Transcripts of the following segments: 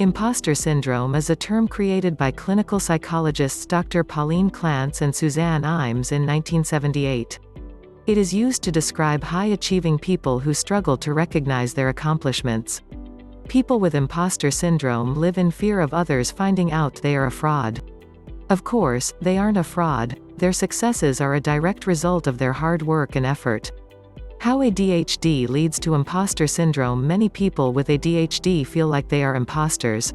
Imposter syndrome is a term created by clinical psychologists Dr. Pauline Clance and Suzanne Imes in 1978. It is used to describe high-achieving people who struggle to recognize their accomplishments. People with imposter syndrome live in fear of others finding out they are a fraud. Of course, they aren't a fraud. Their successes are a direct result of their hard work and effort. How ADHD leads to imposter syndrome. Many people with ADHD feel like they are imposters.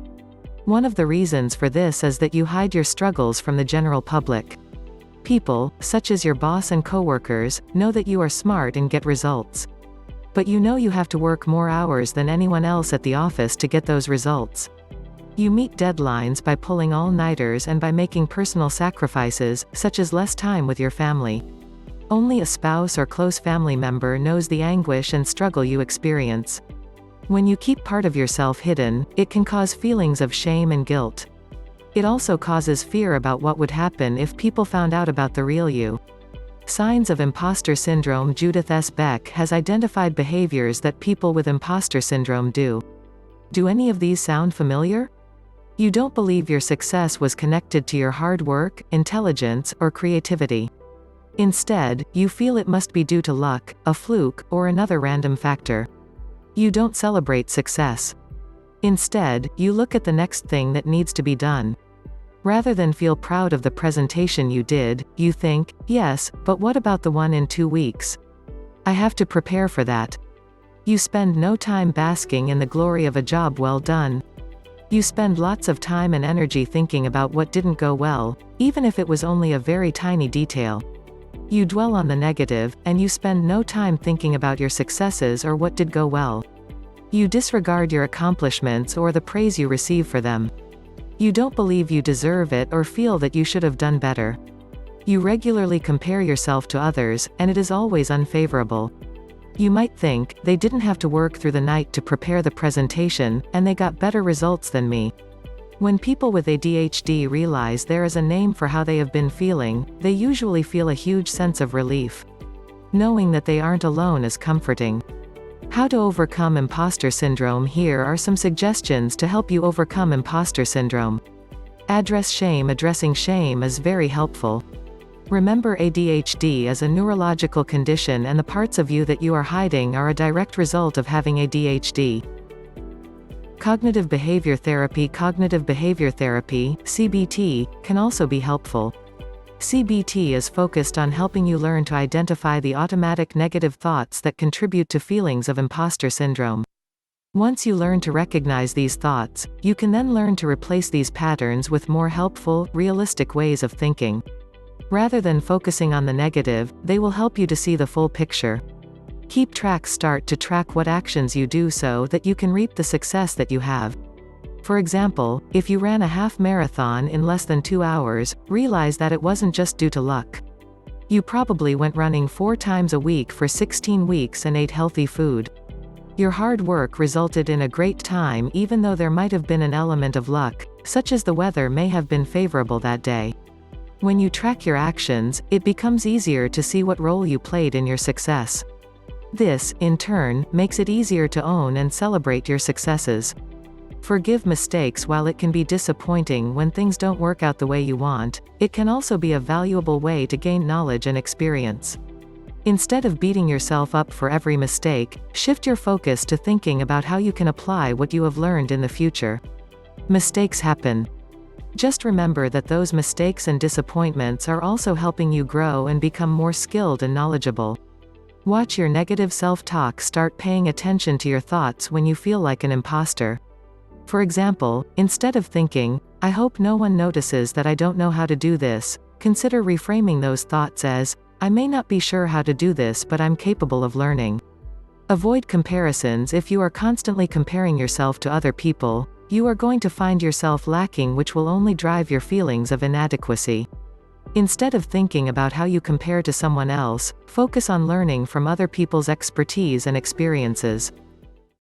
One of the reasons for this is that you hide your struggles from the general public. People, such as your boss and coworkers, know that you are smart and get results. But you know you have to work more hours than anyone else at the office to get those results. You meet deadlines by pulling all-nighters and by making personal sacrifices, such as less time with your family. Only a spouse or close family member knows the anguish and struggle you experience. When you keep part of yourself hidden, it can cause feelings of shame and guilt. It also causes fear about what would happen if people found out about the real you. Signs of imposter syndrome. Judith S. Beck has identified behaviors that people with imposter syndrome do. Do any of these sound familiar? You don't believe your success was connected to your hard work, intelligence, or creativity. Instead, you feel it must be due to luck, a fluke, or another random factor. You don't celebrate success. Instead, you look at the next thing that needs to be done. Rather than feel proud of the presentation you did, you think, yes, but what about the one in 2 weeks? I have to prepare for that. You spend no time basking in the glory of a job well done. You spend lots of time and energy thinking about what didn't go well, even if it was only a very tiny detail. You dwell on the negative, and you spend no time thinking about your successes or what did go well. You disregard your accomplishments or the praise you receive for them. You don't believe you deserve it or feel that you should have done better. You regularly compare yourself to others, and it is always unfavorable. You might think, they didn't have to work through the night to prepare the presentation, and they got better results than me. When people with ADHD realize there is a name for how they have been feeling, they usually feel a huge sense of relief. Knowing that they aren't alone is comforting. How to overcome imposter syndrome. Here are some suggestions to help you overcome imposter syndrome. Address shame. Addressing shame is very helpful. Remember, ADHD is a neurological condition, and the parts of you that you are hiding are a direct result of having ADHD. Cognitive behavior therapy. Cognitive behavior therapy, CBT, can also be helpful. CBT is focused on helping you learn to identify the automatic negative thoughts that contribute to feelings of imposter syndrome. Once you learn to recognize these thoughts, you can then learn to replace these patterns with more helpful, realistic ways of thinking. Rather than focusing on the negative, they will help you to see the full picture. Keep track. Start to track what actions you do so that you can reap the success that you have. For example, if you ran a half marathon in less than 2 hours, realize that it wasn't just due to luck. You probably went running 4 times a week for 16 weeks and ate healthy food. Your hard work resulted in a great time, even though there might have been an element of luck, such as the weather may have been favorable that day. When you track your actions, it becomes easier to see what role you played in your success. This, in turn, makes it easier to own and celebrate your successes. Forgive mistakes. While it can be disappointing when things don't work out the way you want, it can also be a valuable way to gain knowledge and experience. Instead of beating yourself up for every mistake, shift your focus to thinking about how you can apply what you have learned in the future. Mistakes happen. Just remember that those mistakes and disappointments are also helping you grow and become more skilled and knowledgeable. Watch your negative self-talk. Start paying attention to your thoughts when you feel like an imposter. For example, instead of thinking, I hope no one notices that I don't know how to do this, consider reframing those thoughts as, I may not be sure how to do this, but I'm capable of learning. Avoid comparisons. If you are constantly comparing yourself to other people, you are going to find yourself lacking, which will only drive your feelings of inadequacy. Instead of thinking about how you compare to someone else, focus on learning from other people's expertise and experiences.